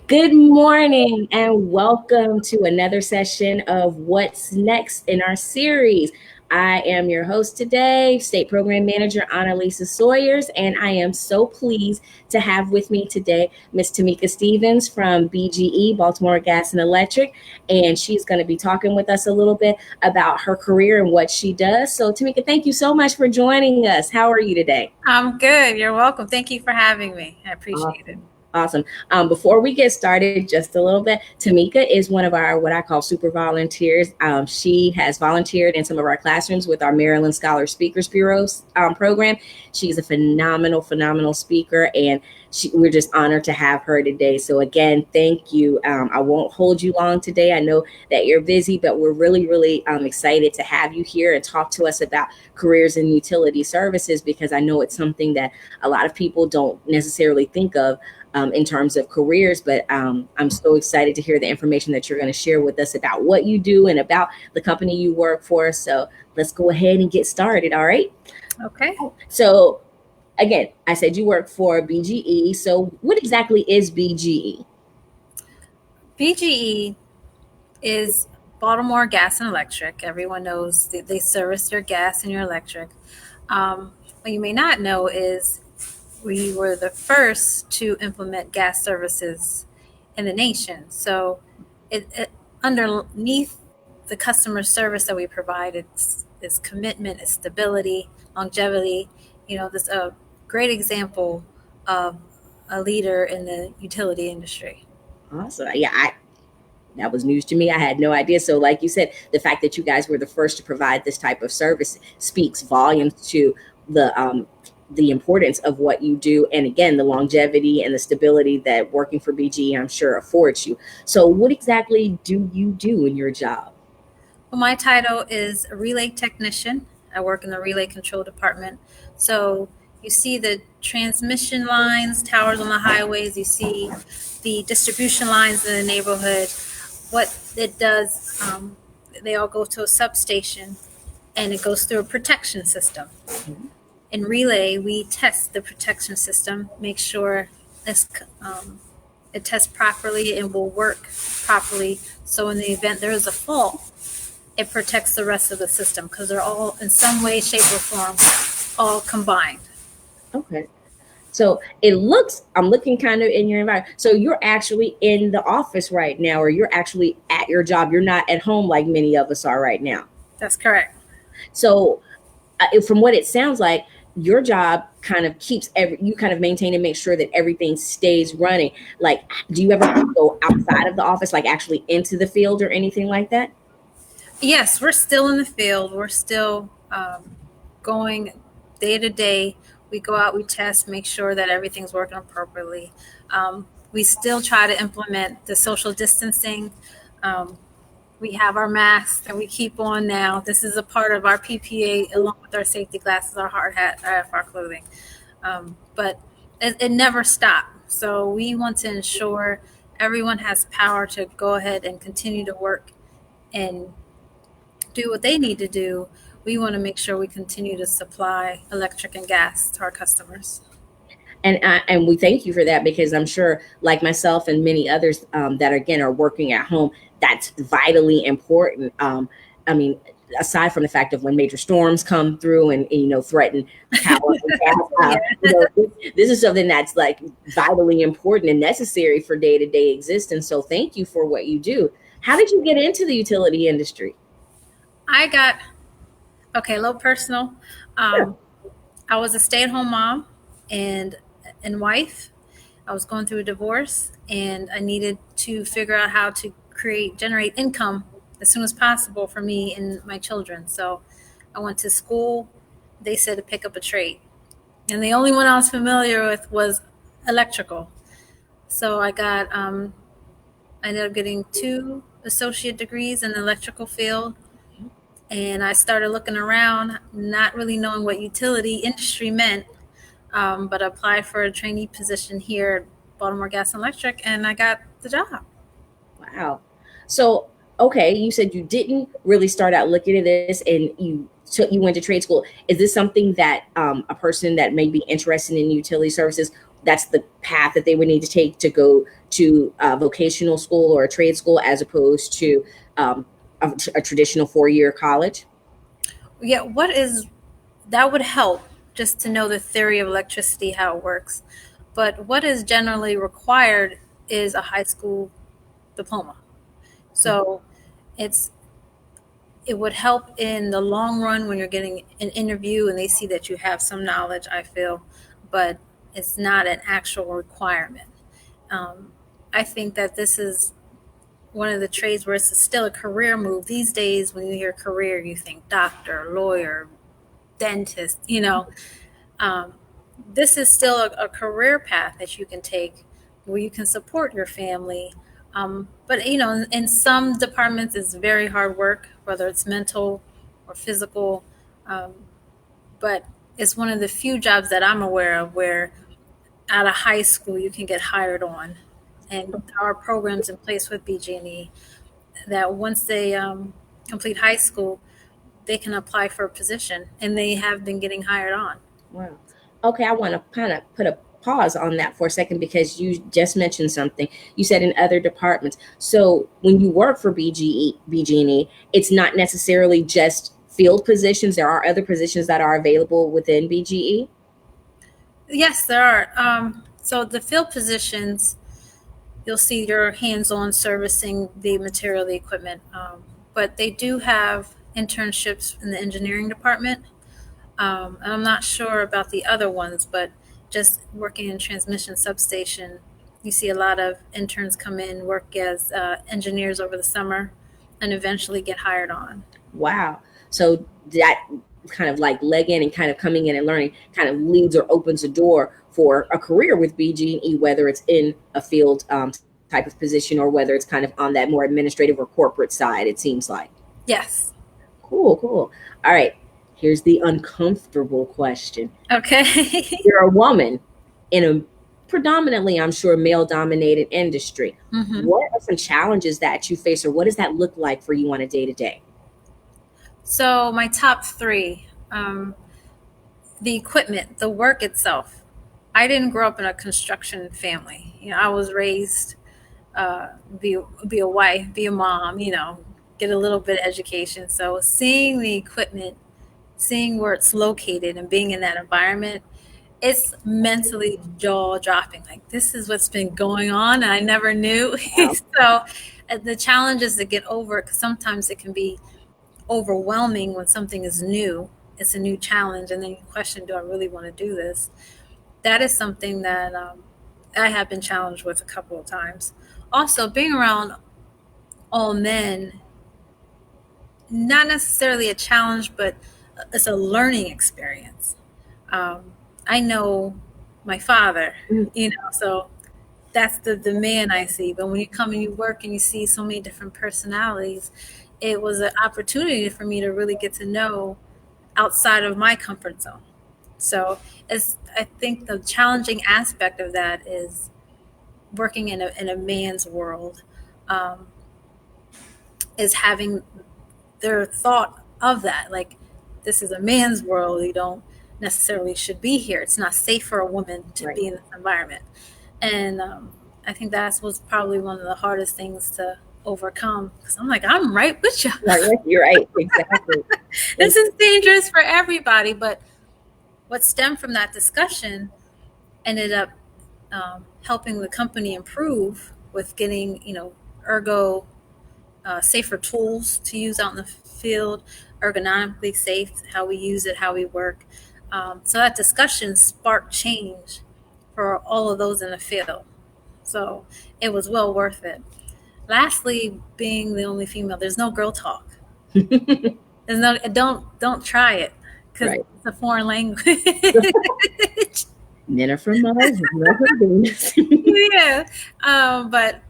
Good morning and welcome to another session of What's Next in our series. I am your host today, State Program Manager Annalisa Sawyers, and I am so pleased to have with me today Miss Tamika Stevens from BGE, Baltimore Gas and Electric, and she's going to be talking with us a little bit about her career and what she does. So Tamika, thank you so much for joining us. How are you today? I'm good. You're welcome. Thank you for having me. I appreciate it. Awesome. Awesome. Before we get started, just a little bit, Tamika is one of our what I call super volunteers. She has volunteered in some of our classrooms with our Maryland Scholar Speakers Bureau program. She's a phenomenal speaker, and we're just honored to have her today. So again, thank you. I won't hold you long today. I know that you're busy, but we're really excited to have you here and talk to us about careers in utility services, because I know it's something that a lot of people don't necessarily think of in terms of careers, but I'm so excited to hear the information that you're going to share with us about what you do and about the company you work for. So let's go ahead and get started. All right. Okay. So again, I said you work for BGE. So what exactly is BGE? BGE is Baltimore Gas and Electric. Everyone knows they service your gas and your electric. What you may not know is we were the first to implement gas services in the nation. So underneath the customer service that we provide, it's commitment, it's stability, longevity. This is a great example of a leader in the utility industry. Awesome. Yeah, that was news to me. I had no idea. So, like you said, the fact that you guys were the first to provide this type of service speaks volumes to the importance of what you do, and again, the longevity and the stability that working for BGE, I'm sure, affords you. So, what exactly do you do in your job? Well, my title is a relay technician. I work in the relay control department. So you see the transmission lines, towers on the highways, you see the distribution lines in the neighborhood. What it does, they all go to a substation and it goes through a protection system. In relay, we test the protection system, make sure it tests properly and will work properly. So in the event there is a fault, it protects the rest of the system because they're all in some way, shape, or form all combined. Okay. So I'm looking kind of in your environment. So you're actually in the office right now, or you're actually at your job. You're not at home like many of us are right now. That's correct. So from what it sounds like, your job kind of you kind of maintain and make sure that everything stays running. Like, do you ever have to go outside of the office, like actually into the field or anything like that? Yes, we're still in the field. We're still going day to day. We go out, we test, make sure that everything's working appropriately. We still try to implement the social distancing. We have our masks that we keep on now. This is a part of our PPA, along with our safety glasses, our hard hat, our FR clothing. But it never stopped. So we want to ensure everyone has power to go ahead and continue to work and do what they need to do. We want to make sure we continue to supply electric and gas to our customers. And we thank you for that, because I'm sure, like myself and many others that again are working at home, that's vitally important. I mean, aside from the fact of when major storms come through and threaten power and gas, this is something that's like vitally important and necessary for day to day existence. So thank you for what you do. How did you get into the utility industry? I got, okay, a little personal. Sure. I was a stay-at-home mom and wife. I was going through a divorce and I needed to figure out how to generate income as soon as possible for me and my children. So I went to school. They said to pick up a trade. And the only one I was familiar with was electrical. So I ended up getting 2 associate degrees in the electrical field. And I started looking around, not really knowing what utility industry meant, but applied for a trainee position here at Baltimore Gas and Electric, and I got the job. Wow. So, okay, you said you didn't really start out looking at this, and you went to trade school. Is this something that a person that may be interested in utility services that's the path that they would need to take to go to vocational school or a trade school as opposed to um, a traditional 4-year college? Yeah, what is that would help just to know the theory of electricity, how it works. But what is generally required is a high school diploma. So it's it would help in the long run when you're getting an interview and they see that you have some knowledge, I feel, but it's not an actual requirement. Um, I think that this is one of the trades where it's still a career move. These days, when you hear career, you think doctor, lawyer, dentist, Um, this is still a career path that you can take where you can support your family. But in some departments, it's very hard work, whether it's mental or physical. Um, but it's one of the few jobs that I'm aware of where out of high school you can get hired on. And there are programs in place with BG&E that once they complete high school, they can apply for a position, and they have been getting hired on. Wow. Okay, I want to kind of put a pause on that for a second because you just mentioned something. You said in other departments. So when you work for BG&E, it's not necessarily just field positions. There are other positions that are available within BGE. Yes, there are. So the field positions, you'll see your hands-on servicing the material, the equipment. But they do have internships in the engineering department. And I'm not sure about the other ones, but just working in transmission substation, you see a lot of interns come in, work as engineers over the summer, and eventually get hired on. Wow. So that kind of like leg in and kind of coming in and learning kind of leads or opens a door for a career with BG&E, whether it's in a field type of position or whether it's kind of on that more administrative or corporate side, it seems like. Yes. Cool, cool. All right. Here's the uncomfortable question. Okay. You're a woman in a predominantly, I'm sure, male dominated industry. hmm What are some challenges that you face, or what does that look like for you on a day to day? So my top three, the equipment, the work itself. I didn't grow up in a construction family. I was raised uh, be a wife, be a mom. Get a little bit of education. So seeing the equipment, seeing where it's located, and being in that environment, it's mentally jaw dropping. Like this is what's been going on, and I never knew. Wow. So the challenge is to get over it because sometimes it can be overwhelming when something is new. It's a new challenge, and then you question, do I really want to do this? That is something that I have been challenged with a couple of times. Also, being around all men, not necessarily a challenge, but it's a learning experience. I know my father, Mm. so that's the man I see. But when you come and you work and you see so many different personalities, it was an opportunity for me to really get to know outside of my comfort zone. So I think the challenging aspect of that is working in a man's world, um, is having their thought of that. Like, this is a man's world. You don't necessarily should be here. It's not safe for a woman to Right. be in this environment. And I think that was probably one of the hardest things to overcome because I'm like, I'm right with you. Right. Right. You're right. Exactly. This is dangerous for everybody. But what stemmed from that discussion ended up helping the company improve with getting, ergo safer tools to use out in the field, ergonomically safe, how we use it, how we work. So that discussion sparked change for all of those in the field. So it was well worth it. Lastly, being the only female, there's no girl talk. There's no don't try it because Right. it's a foreign language. Men are from Mars, women are from Venus. Yeah, but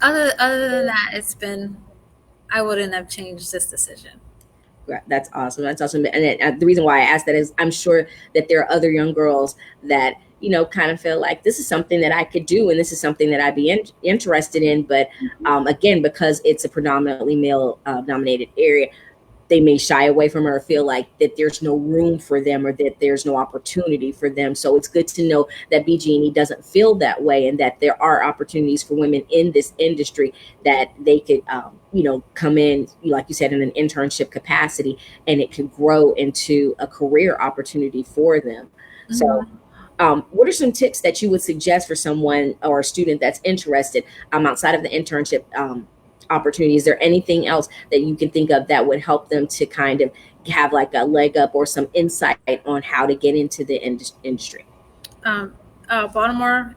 other than that, I wouldn't have changed this decision. Right, that's awesome. That's awesome. And the reason why I asked that is I'm sure that there are other young girls that, kind of feel like this is something that I could do and this is something that I'd be interested in. But again, because it's a predominantly male dominated area, they may shy away from or feel like that there's no room for them or that there's no opportunity for them. So it's good to know that BG&E doesn't feel that way, and that there are opportunities for women in this industry, that they could, come in, like you said, in an internship capacity, and it could grow into a career opportunity for them. So Mhm. what are some tips that you would suggest for someone or a student that's interested, outside of the internship opportunity? Is there anything else that you can think of that would help them to kind of have like a leg up or some insight on how to get into the industry? Um, Baltimore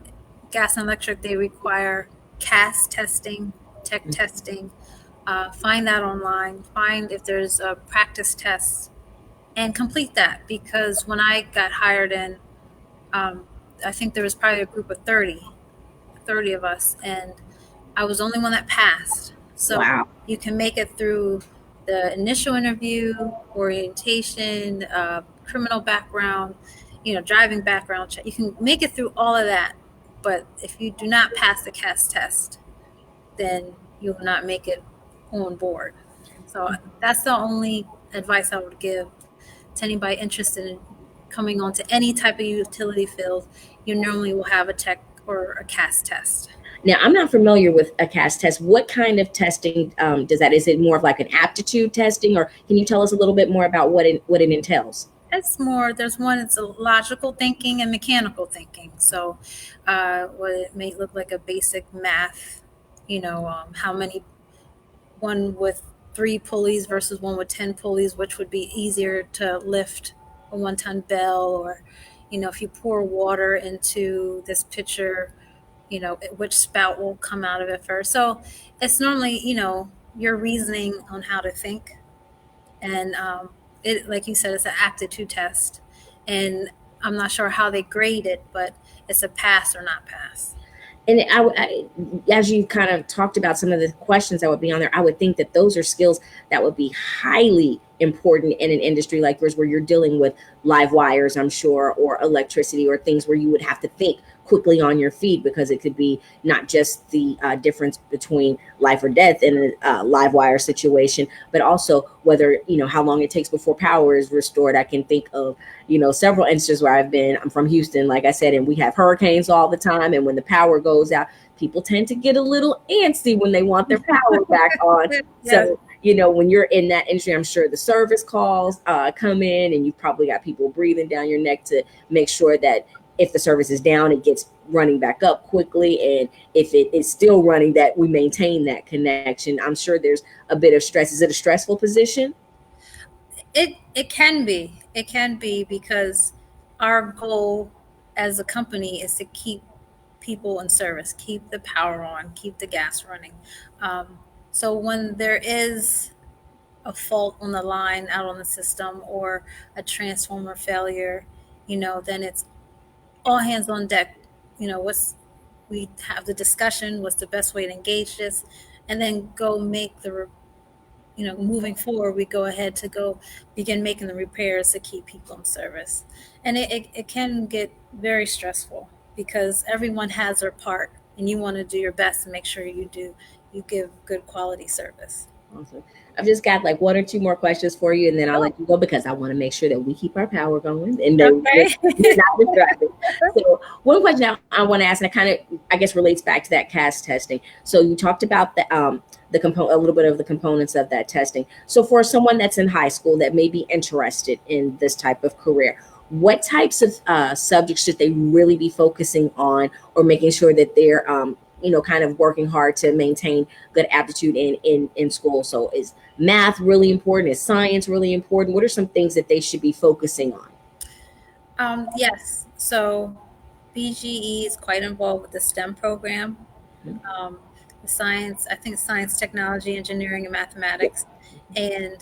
Gas and Electric, they require CAS testing, tech testing. Find that online. Find if there's a practice test and complete that. Because when I got hired in, um, I think there was probably a group of 30 of us, and I was the only one that passed. So Wow. you can make it through the initial interview, orientation, criminal background, driving background check. You can make it through all of that. But if you do not pass the CAS test, then you will not make it on board. So that's the only advice I would give to anybody interested in coming on to any type of utility field. You normally will have a tech or a CAS test. Now, I'm not familiar with a CAS test. What kind of testing does that? Is it more of like an aptitude testing, or can you tell us a little bit more about what it entails? It's more, there's one, it's a logical thinking and mechanical thinking. So, what it may look like a basic math, how many, one with 3 pulleys versus one with 10 pulleys, which would be easier to lift a 1-ton bell, or, if you pour water into this pitcher, which spout will come out of it first. So, it's normally, your reasoning on how to think. And it, like you said, it's an aptitude test, and I'm not sure how they grade it, but it's a pass or not pass. And as you kind of talked about some of the questions that would be on there, I would think that those are skills that would be highly important in an industry like yours, where you're dealing with live wires, I'm sure, or electricity, or things where you would have to think quickly on your feet, because it could be not just the difference between life or death in a live wire situation, but also whether, how long it takes before power is restored. I can think of, several instances where I'm from Houston, like I said, and we have hurricanes all the time. And when the power goes out, people tend to get a little antsy when they want their power back on. Yes. So, when you're in that industry, I'm sure the service calls come in, and you've probably got people breathing down your neck to make sure that if the service is down, it gets running back up quickly. And if it is still running, that we maintain that connection. I'm sure there's a bit of stress. Is it a stressful position? It can be. It can be because our goal as a company is to keep people in service, keep the power on, keep the gas running. So when there is a fault on the line out on the system, or a transformer failure, then it's all hands on deck. We have the discussion, what's the best way to engage this, and then go make moving forward, we go ahead to go begin making the repairs to keep people in service. And it can get very stressful because everyone has their part, and you want to do your best to make sure you give good quality service. Awesome. I've just got like one or two more questions for you, and then I'll Oh, let you go, because I want to make sure that we keep our power going and that we're okay. not distracted. So, one question I want to ask, and it kind of, I guess, relates back to that CAS testing. So, you talked about the component, a little bit of the components of that testing. So, for someone that's in high school that may be interested in this type of career, what types of subjects should they really be focusing on, or making sure that they're kind of working hard to maintain good aptitude in school? So is math really important? Is science really important? What are some things that they should be focusing on? Yes. So BGE is quite involved with the STEM program. Um, the science, I think science, technology, engineering, and mathematics. And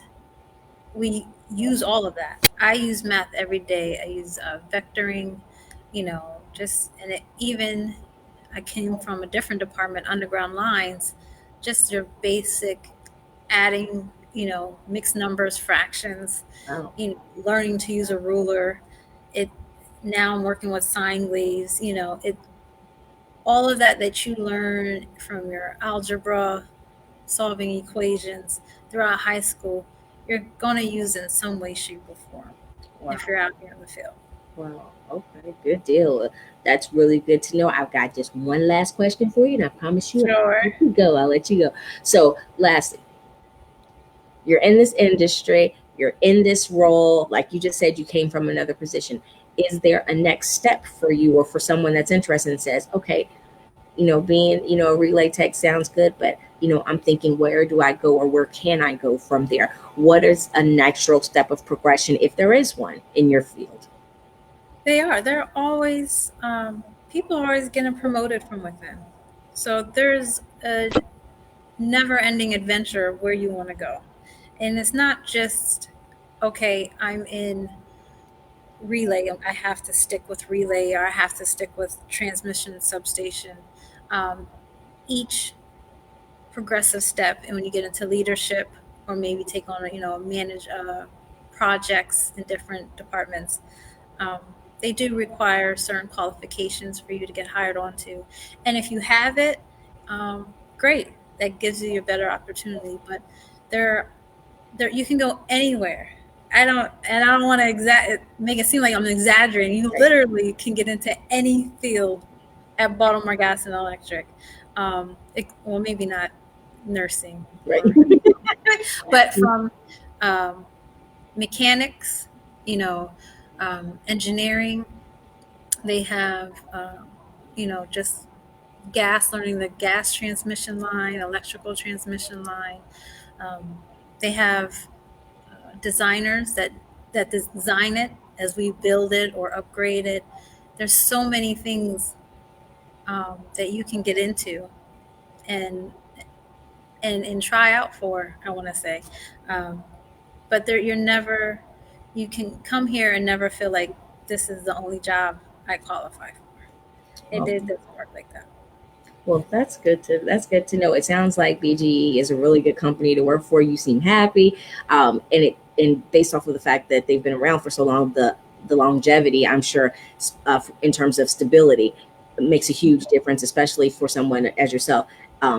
we use all of that. I use math every day. I use vectoring, and even I came from a different department, underground lines, just your basic adding, mixed numbers, fractions, Oh, learning to use a ruler. It Now I'm working with sine waves, all of that you learn from your algebra, solving equations throughout high school, you're going to use it in some way, shape, or form Wow. if you're out here in the field. Wow. Okay. Good deal. That's really good to know. I've got just one last question for you, and I promise you, Sure. I'll let you go. I'll let you go. So, lastly, you're in this industry, you're in this role, like you just said, you came from another position. Is there a next step for you or for someone that's interested and says, okay, being, a relay tech sounds good, but, I'm thinking, where do I go or where can I go from there? What is a natural step of progression, if there is one, in your field? They are. They're always, people are always getting promoted from within. So there's a never ending adventure where you want to go. And it's not just, okay, I'm in relay, I have to stick with relay or I have to stick with transmission substation. Um, each progressive step, and when you get into leadership or maybe take on, manage projects in different departments, um, they do require certain qualifications for you to get hired onto. And if you have it, great. That gives you a better opportunity. But there, you can go anywhere. I don't want to make it seem like I'm exaggerating. You Right. literally can get into any field at Baltimore Gas and Electric. Well, maybe not nursing, Right. or but from um, mechanics, you know, engineering. They have, just learning the gas transmission line, electrical transmission line. Um, they have designers that design it as we build it or upgrade it. There's so many things that you can get into and and try out for. I want to say, um, but you're never. You can come here and never feel like this is the only job I qualify for. It doesn't work like that. Well, that's good to know. It sounds like BGE is a really good company to work for. You seem happy, and based off of the fact that they've been around for so long, the longevity, I'm sure, in terms of stability, makes a huge difference, especially for someone as yourself.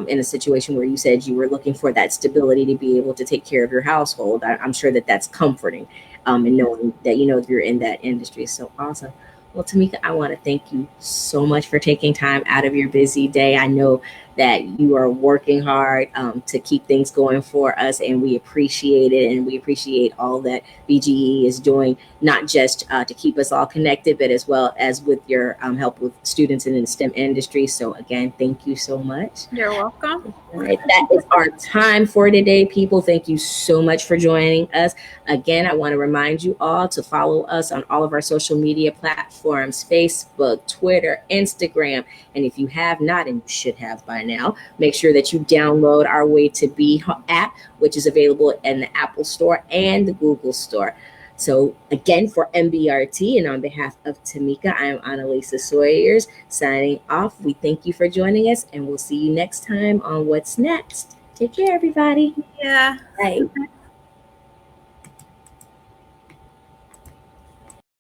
In a situation where you said you were looking for that stability to be able to take care of your household, I'm sure that that's comforting, and knowing that you're in that industry. So awesome. Well, Tamika, I want to thank you so much for taking time out of your busy day. I know that you are working hard to keep things going for us, and we appreciate it. And we appreciate all that BGE is doing, not just to keep us all connected, but as well as with your help with students in the STEM industry. So, again, thank you so much. You're welcome. All right, that is our time for today, people. Thank you so much for joining us. Again, I want to remind you all to follow us on all of our social media platforms: Facebook, Twitter, Instagram. And if you have not, and you should have by now, make sure that you download our Way to Be app, which is available in the Apple Store and the Google Store. So, again, for MBRT and on behalf of Tamika, I am Annalisa Sawyers signing off. We thank you for joining us, and we'll see you next time on What's Next. Take care, everybody. Yeah. Bye.